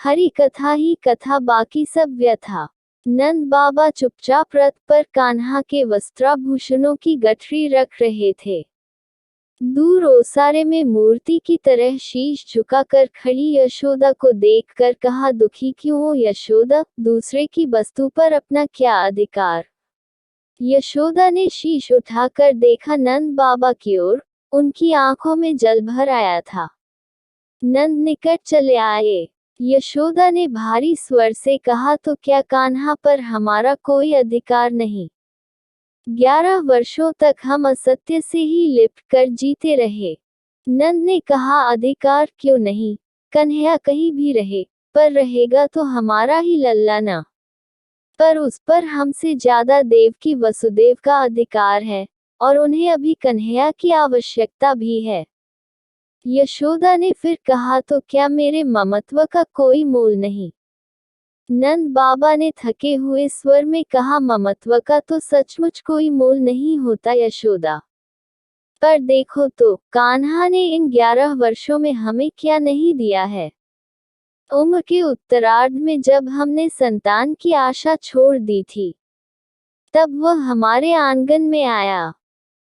हरी कथा ही कथा, बाकी सब व्यथा। नंद बाबा चुपचाप रथ पर कान्हा के वस्त्राभूषणों की गठरी रख रहे थे। दूर ओसारे में मूर्ति की तरह शीश झुकाकर खड़ी यशोदा को देखकर कहा, दुखी क्यों हो यशोदा, दूसरे की वस्तु पर अपना क्या अधिकार। यशोदा ने शीश उठाकर देखा नंद बाबा की ओर, उनकी आंखों में जल भर आया था। नंद निकट चले आए। यशोदा ने भारी स्वर से कहा, तो क्या कान्हा पर हमारा कोई अधिकार नहीं? 11 वर्षों तक हम असत्य से ही लिपट कर जीते रहे। नंद ने कहा, अधिकार क्यों नहीं, कन्हैया कहीं भी रहे, पर रहेगा तो हमारा ही लल्ला ना। पर उस पर हमसे ज्यादा देवकी वसुदेव का अधिकार है, और उन्हें अभी कन्हैया की आवश्यकता भी है। यशोदा ने फिर कहा, तो क्या मेरे ममत्व का कोई मोल नहीं? नंद बाबा ने थके हुए स्वर में कहा, ममत्व का तो सचमुच कोई मोल नहीं होता यशोदा। पर देखो तो, कान्हा ने इन 11 वर्षों में हमें क्या नहीं दिया है। उम्र के उत्तरार्ध में जब हमने संतान की आशा छोड़ दी थी, तब वह हमारे आंगन में आया।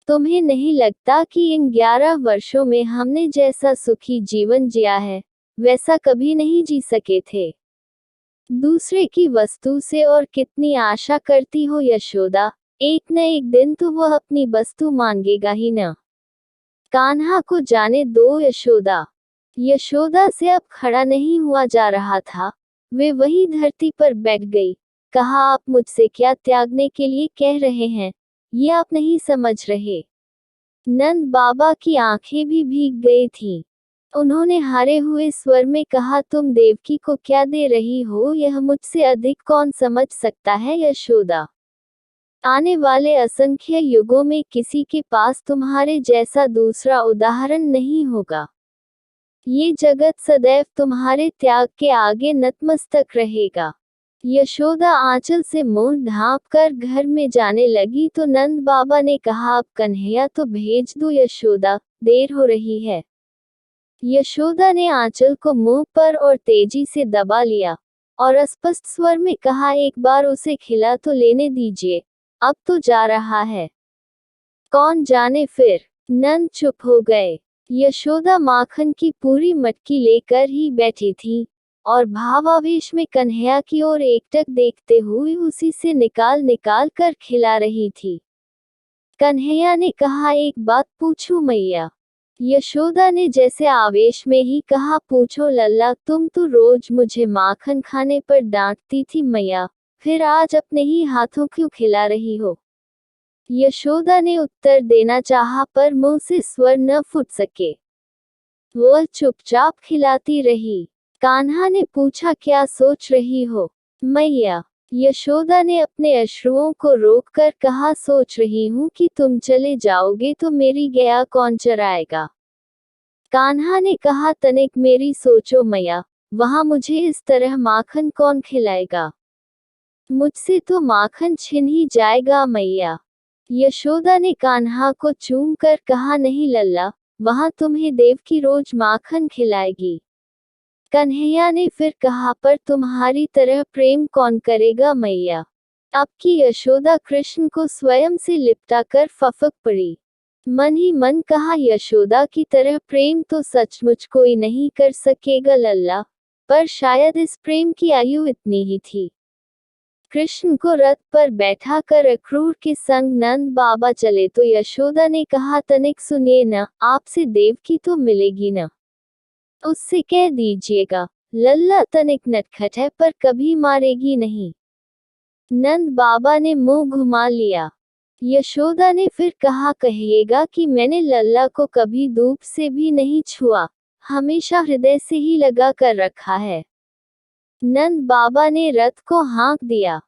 तुम्हें नहीं लगता कि इन 11 वर्षों में हमने जैसा सुखी जीवन जिया है, वैसा कभी नहीं जी सके थे? दूसरे की वस्तु से और कितनी आशा करती हो यशोदा, एक न एक दिन तो वह अपनी वस्तु मांगेगा ही न। कान्हा को जाने दो यशोदा। यशोदा से अब खड़ा नहीं हुआ जा रहा था। वे वही धरती पर बैठ गई। कहा, आप मुझसे क्या त्यागने के लिए कह रहे हैं, ये आप नहीं समझ रहे। नंद बाबा की आंखें भी भीग गई थीं। उन्होंने हारे हुए स्वर में कहा, तुम देवकी को क्या दे रही हो, यह मुझसे अधिक कौन समझ सकता है यशोदा। आने वाले असंख्य युगों में किसी के पास तुम्हारे जैसा दूसरा उदाहरण नहीं होगा। ये जगत सदैव तुम्हारे त्याग के आगे नतमस्तक रहेगा। यशोदा आंचल से मुंह ढांप कर घर में जाने लगी तो नंद बाबा ने कहा, अब कन्हैया तो भेज दो यशोदा, देर हो रही है। यशोदा ने आंचल को मुंह पर और तेजी से दबा लिया, और अस्पष्ट स्वर में कहा, एक बार उसे खिला तो लेने दीजिए, अब तो जा रहा है। कौन जाने फिर। नंद चुप हो गए। यशोदा माखन की पूरी मटकी लेकर ही बैठी थी, और भावावेश में कन्हैया की ओर एकटक देखते हुए उसी से निकाल निकाल कर खिला रही थी। कन्हैया ने कहा, एक बात पूछूं मैया? यशोदा ने जैसे आवेश में ही कहा, पूछो लल्ला, तुम तो रोज मुझे माखन खाने पर डांटती थी मैया, फिर आज अपने ही हाथों क्यों खिला रही हो? यशोदा ने उत्तर देना चाहा पर मुंह से स्वर न फूट सके। वह चुपचाप खिलाती रही। कान्हा ने पूछा, क्या सोच रही हो मैया? यशोदा ने अपने अश्रुओं को रोककर कहा, सोच रही हूँ कि तुम चले जाओगे तो मेरी गया कौन चराएगा। कान्हा ने कहा, तनिक मेरी सोचो मैया, वहां मुझे इस तरह माखन कौन खिलाएगा? मुझसे तो माखन छिन ही जाएगा मैया। यशोदा ने कान्हा को चूम कर कहा, नहीं लल्ला, वहां तुम्हें देवकी रोज माखन खिलाएगी। कन्हैया ने फिर कहा, पर तुम्हारी तरह प्रेम कौन करेगा मैया? अब की यशोदा कृष्ण को स्वयं से लिपटा कर फफक पड़ी। मन ही मन कहा, यशोदा की तरह प्रेम तो सचमुच कोई नहीं कर सकेगा लल्ला, पर शायद इस प्रेम की आयु इतनी ही थी। कृष्ण को रथ पर बैठा कर अक्रूर के संग नंद बाबा चले तो यशोदा ने कहा, तनिक सुनिए न, आपसे देवकी तो मिलेगी न, उससे कह दीजिएगा, लल्ला तनिक नटखट है पर कभी मारेगी नहीं। नंद बाबा ने मुंह घुमा लिया। यशोदा ने फिर कहा, कहिएगा कि मैंने लल्ला को कभी धूप से भी नहीं छुआ, हमेशा हृदय से ही लगा कर रखा है। नंद बाबा ने रथ को हाँक दिया।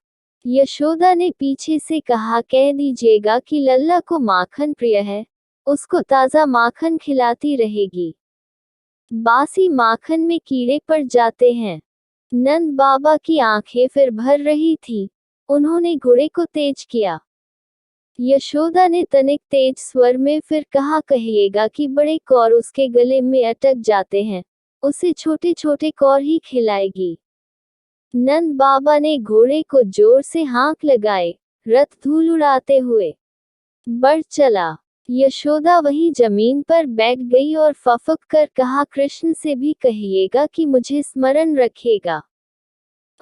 यशोदा ने पीछे से कहा, कह दीजिएगा कि लल्ला को माखन प्रिय है, उसको ताज़ा माखन खिलाती रहेगी, बासी माखन में कीड़े पड़ जाते हैं। नंद बाबा की आंखें फिर भर रही थी। उन्होंने घोड़े को तेज किया। यशोदा ने तनिक तेज स्वर में फिर कहा, कहिएगा कि बड़े कौर उसके गले में अटक जाते हैं, उसे छोटे छोटे कौर ही खिलाएगी। नंद बाबा ने घोड़े को जोर से हाँक लगाए, रथ धूल उड़ाते हुए बढ़ चला। यशोदा वही जमीन पर बैठ गई और फफक कर कहा, कृष्ण से भी कहिएगा कि मुझे स्मरण रखेगा।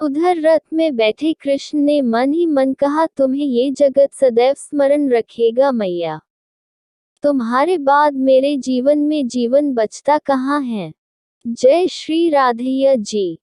उधर रथ में बैठे कृष्ण ने मन ही मन कहा, तुम्हें ये जगत सदैव स्मरण रखेगा मैया। तुम्हारे बाद मेरे जीवन में जीवन बचता कहाँ है। जय श्री राधैया जी।